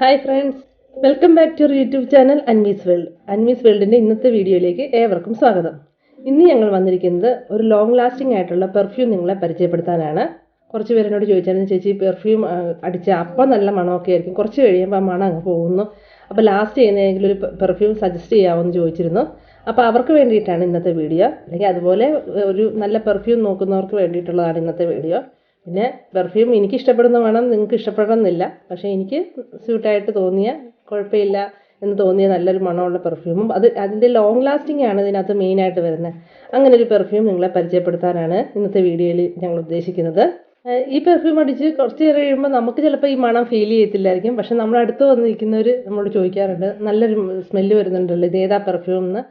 Hi friends, welcome back to YouTube channel Anvi's world. Anvi's വേൾഡിൻ്റെ ഇന്നത്തെ വീഡിയോയിലേക്ക് ഏവർക്കും സ്വാഗതം. ഇന്ന് ഞങ്ങൾ വന്നിരിക്കുന്നത് ഒരു ലോങ് ലാസ്റ്റിംഗ് ആയിട്ടുള്ള പെർഫ്യൂം നിങ്ങളെ പരിചയപ്പെടുത്താനാണ്. കുറച്ച് പേരെന്നോട് ചോദിച്ചായിരുന്നു, ചേച്ചി പെർഫ്യൂം അടിച്ച അപ്പം നല്ല മണമൊക്കെ ആയിരിക്കും, കുറച്ച് കഴിയുമ്പോൾ ആ മണം അങ്ങ് പോകുന്നു, അപ്പോൾ ലാസ്റ്റ് ചെയ്യുന്നതെങ്കിലും ഒരു പെർഫ്യൂം സജസ്റ്റ് ചെയ്യാമെന്ന് ചോദിച്ചിരുന്നു. അപ്പോൾ അവർക്ക് വേണ്ടിയിട്ടാണ് ഇന്നത്തെ വീഡിയോ. അല്ലെങ്കിൽ അതുപോലെ ഒരു നല്ല പെർഫ്യൂം നോക്കുന്നവർക്ക് വേണ്ടിയിട്ടുള്ളതാണ് ഇന്നത്തെ വീഡിയോ. പിന്നെ പെർഫ്യൂം എനിക്ക് ഇഷ്ടപ്പെടുന്ന വേണം, നിങ്ങൾക്ക് ഇഷ്ടപ്പെടണമെന്നില്ല. പക്ഷേ എനിക്ക് സ്യൂട്ടായിട്ട് തോന്നിയ, കുഴപ്പമില്ല എന്ന് തോന്നിയ നല്ലൊരു മണമുള്ള പെർഫ്യൂമും അതിൻ്റെ ലോങ് ലാസ്റ്റിംഗ് ആണ് ഇതിനകത്ത് മെയിനായിട്ട് വരുന്നത്. അങ്ങനെ ഒരു പെർഫ്യൂം നിങ്ങളെ പരിചയപ്പെടുത്താനാണ് ഇന്നത്തെ വീഡിയോയിൽ ഞങ്ങൾ ഉദ്ദേശിക്കുന്നത്. ഈ പെർഫ്യൂം അടിച്ച് കുറച്ച് നേരം കഴിയുമ്പോൾ നമുക്ക് ചിലപ്പോൾ ഈ മണം ഫീൽ ചെയ്യത്തില്ലായിരിക്കും. പക്ഷെ നമ്മളടുത്ത് വന്നിരിക്കുന്നവർ നമ്മളോട് ചോദിക്കാറുണ്ട്, നല്ലൊരു സ്മെല്ല് വരുന്നുണ്ടല്ലോ, ഇത് ഏതാ പെർഫ്യൂം എന്ന്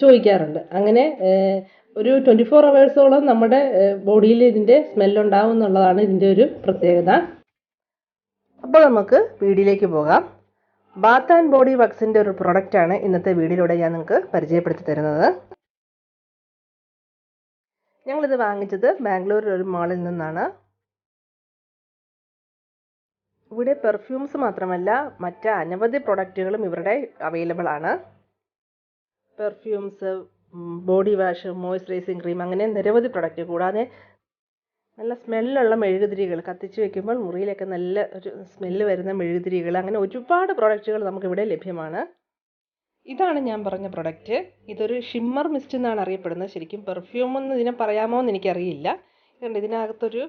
ചോദിക്കാറുണ്ട്. അങ്ങനെ ഒരു 24 hours നമ്മുടെ ബോഡിയിൽ ഇതിൻ്റെ സ്മെല്ലുണ്ടാവും എന്നുള്ളതാണ് ഇതിൻ്റെ ഒരു പ്രത്യേകത. അപ്പോൾ നമുക്ക് വീഡിയോയിലേക്ക് പോകാം. ബാത്ത് ആൻഡ് ബോഡി വർക്സിൻ്റെ ഒരു പ്രൊഡക്റ്റാണ് ഇന്നത്തെ വീഡിയോയിലൂടെ ഞാൻ നിങ്ങൾക്ക് പരിചയപ്പെടുത്തി തരുന്നത്. ഞങ്ങളിത് വാങ്ങിച്ചത് ബാംഗ്ലൂരിൽ ഒരു മാളിൽ നിന്നാണ്. ഇവിടെ പെർഫ്യൂംസ് മാത്രമല്ല, മറ്റ് അനവധി പ്രൊഡക്റ്റുകളും ഇവരുടെ അവൈലബിൾ ആണ്. Perfumes, body wash, moisturising cream, അങ്ങനെ നിരവധി പ്രൊഡക്റ്റ്. കൂടാതെ നല്ല സ്മെല്ലുള്ള മെഴുകുതിരികൾ, കത്തിച്ച് വയ്ക്കുമ്പോൾ മുറിയിലൊക്കെ നല്ല ഒരു സ്മെല്ല് വരുന്ന മെഴുകുതിരികൾ, അങ്ങനെ ഒരുപാട് പ്രൊഡക്റ്റുകൾ നമുക്കിവിടെ ലഭ്യമാണ്. ഇതാണ് ഞാൻ പറഞ്ഞ പ്രൊഡക്റ്റ്. ഇതൊരു ഷിമ്മർ മിസ്റ്റ് എന്നാണ് അറിയപ്പെടുന്നത്. ശരിക്കും പെർഫ്യൂം എന്ന് ഇതിനെ പറയാമോ എന്ന് എനിക്കറിയില്ല. കാരണം ഇതിനകത്തൊരു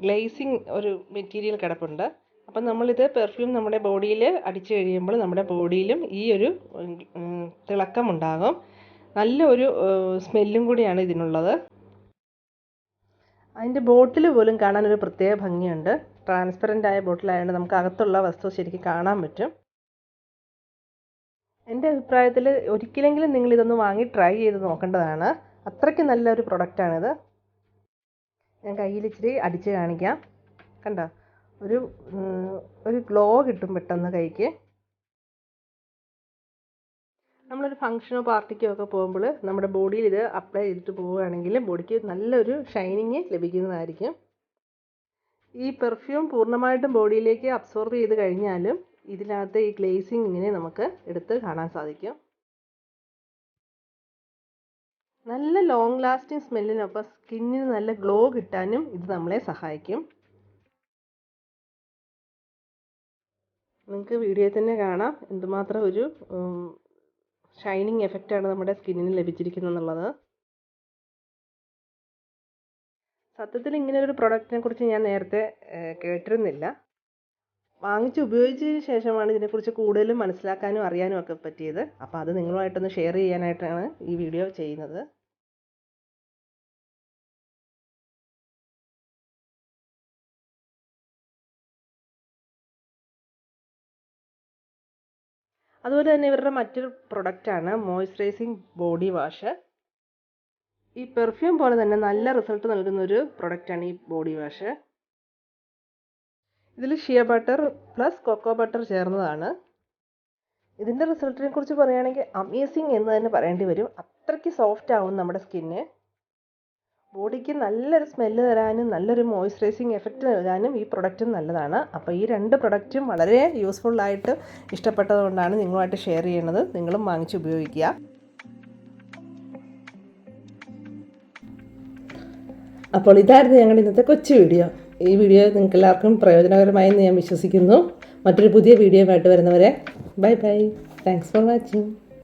ഗ്ലേസിങ് ഒരു മെറ്റീരിയൽ കിടപ്പുണ്ട്. അപ്പം നമ്മളിത് പെർഫ്യൂം നമ്മുടെ ബോഡിയിൽ അടിച്ചു കഴിയുമ്പോൾ നമ്മുടെ ബോഡിയിലും ഈ ഒരു തിളക്കമുണ്ടാകും. നല്ല ഒരു സ്മെല്ലും കൂടിയാണ് ഇതിനുള്ളത്. അതിൻ്റെ ബോട്ടിൽ പോലും കാണാൻ ഒരു പ്രത്യേക ഭംഗിയുണ്ട്. ട്രാൻസ്പെറൻ്റ് ആയ ബോട്ടിലായതുകൊണ്ട് നമുക്ക് അകത്തുള്ള വസ്തു ശരിക്കും കാണാൻ പറ്റും. എൻ്റെ അഭിപ്രായത്തിൽ ഒരിക്കലെങ്കിലും നിങ്ങളിതൊന്ന് വാങ്ങി ട്രൈ ചെയ്ത് നോക്കേണ്ടതാണ്. അത്രയ്ക്ക് നല്ലൊരു പ്രൊഡക്റ്റാണിത്. ഞാൻ കയ്യിൽ ഇച്ചിരി അടിച്ച് കാണിക്കാം. കണ്ടോ, ഒരു ഗ്ലോ കിട്ടും പെട്ടെന്ന് കൈക്ക്. നമ്മളൊരു ഫംഗ്ഷനോ പാർട്ടിക്കോ ഒക്കെ പോകുമ്പോൾ നമ്മുടെ ബോഡിയിൽ ഇത് അപ്ലൈ ചെയ്തിട്ട് പോവുകയാണെങ്കിൽ ബോഡിക്ക് നല്ലൊരു ഷൈനിങ് ലഭിക്കുന്നതായിരിക്കും. ഈ പെർഫ്യൂം പൂർണ്ണമായിട്ടും ബോഡിയിലേക്ക് അബ്സോർബ് ചെയ്ത് കഴിഞ്ഞാലും ഇതിനകത്ത് ഈ ഗ്ലേസിങ് ഇങ്ങനെ നമുക്ക് എടുത്ത് കാണാൻ സാധിക്കും. നല്ല ലോങ് ലാസ്റ്റിംഗ് സ്മെല്ലിനൊപ്പം സ്കിന്നിന് നല്ല ഗ്ലോ കിട്ടാനും ഇത് നമ്മളെ സഹായിക്കും. നിങ്ങൾക്ക് വീഡിയോയിൽ തന്നെ കാണാം എന്തുമാത്രം ഒരു ഷൈനിങ് എഫക്റ്റാണ് നമ്മുടെ സ്കിന്നിന് ലഭിച്ചിരിക്കുന്നത് എന്നുള്ളത്. സത്യത്തിൽ ഇങ്ങനെ ഒരു പ്രൊഡക്റ്റിനെ കുറിച്ച് ഞാൻ നേരത്തെ കേട്ടിരുന്നില്ല. വാങ്ങിച്ച് ഉപയോഗിച്ചതിന് ശേഷമാണ് ഇതിനെക്കുറിച്ച് കൂടുതലും മനസ്സിലാക്കാനും അറിയാനും ഒക്കെ പറ്റിയത്. അപ്പോൾ അത് നിങ്ങളുമായിട്ടൊന്ന് ഷെയർ ചെയ്യാനായിട്ടാണ് ഈ വീഡിയോ ചെയ്യുന്നത്. അതുപോലെ തന്നെ ഇവരുടെ മറ്റൊരു പ്രൊഡക്റ്റാണ് മോയ്സ്ചറൈസിങ് ബോഡി വാഷ്. ഈ പെർഫ്യൂം പോലെ തന്നെ നല്ല റിസൾട്ട് നൽകുന്നൊരു പ്രൊഡക്റ്റാണ് ഈ ബോഡി വാഷ്. ഇതിൽ shea butter plus cocoa butter ചേർന്നതാണ്. ഇതിൻ്റെ റിസൾട്ടിനെ കുറിച്ച് പറയുകയാണെങ്കിൽ അമേസിങ് എന്ന് തന്നെ പറയേണ്ടി വരും. അത്രയ്ക്ക് സോഫ്റ്റ് ആവും നമ്മുടെ സ്കിന്ന്. ബോഡിക്ക് നല്ലൊരു സ്മെല്ല് തരാനും നല്ലൊരു മോയ്സ്ചറൈസിങ് എഫക്റ്റ് നൽകാനും ഈ പ്രൊഡക്റ്റും നല്ലതാണ്. അപ്പോൾ ഈ രണ്ട് പ്രൊഡക്റ്റും വളരെ യൂസ്ഫുള്ളായിട്ട് ഇഷ്ടപ്പെട്ടതുകൊണ്ടാണ് നിങ്ങളുമായിട്ട് ഷെയർ ചെയ്യുന്നത്. നിങ്ങളും വാങ്ങിച്ച് ഉപയോഗിക്കുക. അപ്പോൾ ഇതായിരുന്നു ഞങ്ങളുടെ ഇന്നത്തെ കൊച്ചു വീഡിയോ. ഈ വീഡിയോ നിങ്ങൾക്ക് എല്ലാവർക്കും പ്രയോജനകരമായെന്ന് ഞാൻ വിശ്വസിക്കുന്നു. മറ്റൊരു പുതിയ വീഡിയോയുമായിട്ട് വരുന്നവരെ bye bye. Thanks for watching.